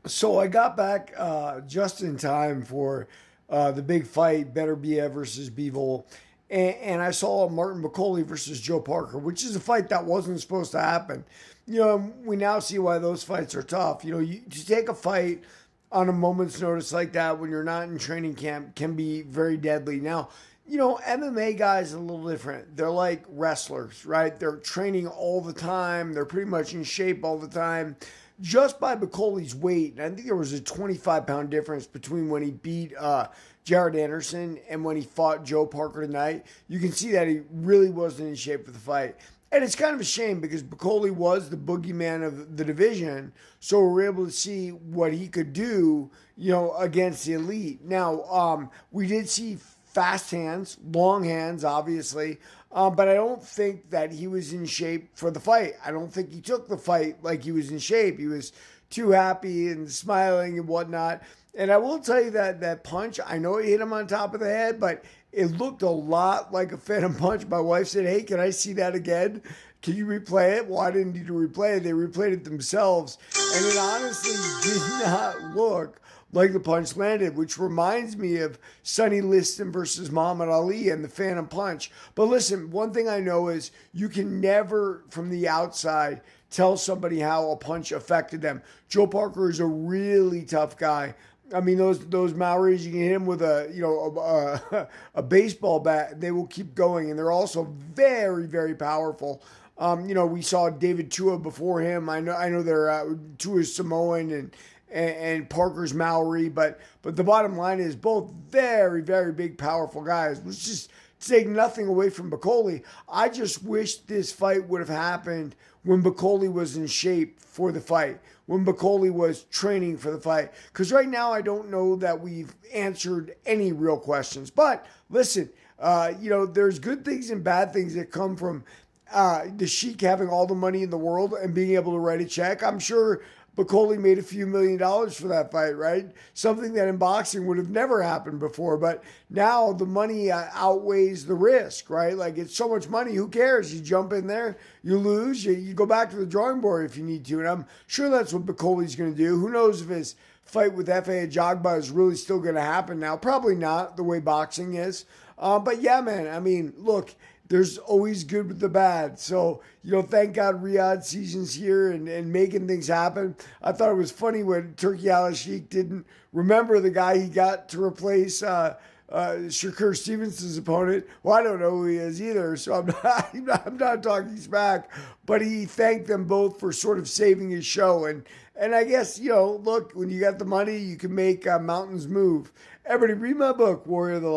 So I got back just in time for the big fight, Better Bia versus Bivol. And I saw Martin Bakole versus Joe Parker, which is a fight that wasn't supposed to happen. We now see why those fights are tough. To take a fight on a moment's notice like that when you're not in training camp can be very deadly. Now, MMA guys are a little different. They're like wrestlers, right? They're training all the time. They're pretty much in shape all the time. Just by Bacole's weight, and I think there was a 25-pound difference between when he beat Jared Anderson and when he fought Joe Parker tonight. You can see that he really wasn't in shape for the fight. And it's kind of a shame because Bakole was the boogeyman of the division, so we're able to see what he could do, against the elite. Now, we did see fast hands, long hands, obviously, but I don't think that he was in shape for the fight. I don't think he took the fight like he was in shape. He was too happy and smiling and whatnot. And I will tell you that that punch, I know it hit him on top of the head, but it looked a lot like a phantom punch. My wife said, "Hey, can I see that again? Can you replay it?" Well, I didn't need to replay it. They replayed it themselves. And it honestly did not look like the punch landed, which reminds me of Sonny Liston versus Muhammad Ali and the Phantom Punch. But listen, one thing I know is you can never, from the outside, tell somebody how a punch affected them. Joe Parker is a really tough guy. I mean, those Maoris, you can hit them with a baseball bat, they will keep going, and they're also very very powerful. We saw David Tua before him. I know they're Tua's Samoan and Parker's Maori, but the bottom line is both very very big powerful guys. Let's just take nothing away from Bakole. I just wish this fight would have happened when Bakole was in shape for the fight, when Bakole was training for the fight. Because right now, I don't know that we've answered any real questions. But listen, there's good things and bad things that come from the Sheik having all the money in the world and being able to write a check. I'm sure Bakole made a few $1 million for that fight, right? Something that in boxing would have never happened before. But now the money outweighs the risk, right? Like it's so much money. Who cares? You jump in there, you lose, you go back to the drawing board if you need to. And I'm sure that's what Bacole's going to do. Who knows if his fight with F.A. Ajagba is really still going to happen now? Probably not the way boxing is. But yeah, man, I mean, look, there's always good with the bad. So, thank God Riyadh season's here and making things happen. I thought it was funny when Turki Al Sheikh didn't remember the guy he got to replace Shakur Stevenson's opponent. Well, I don't know who he is either, so I'm not talking smack. But he thanked them both for sort of saving his show. And I guess, look, when you got the money, you can make mountains move. Everybody read my book, Warrior of the Light.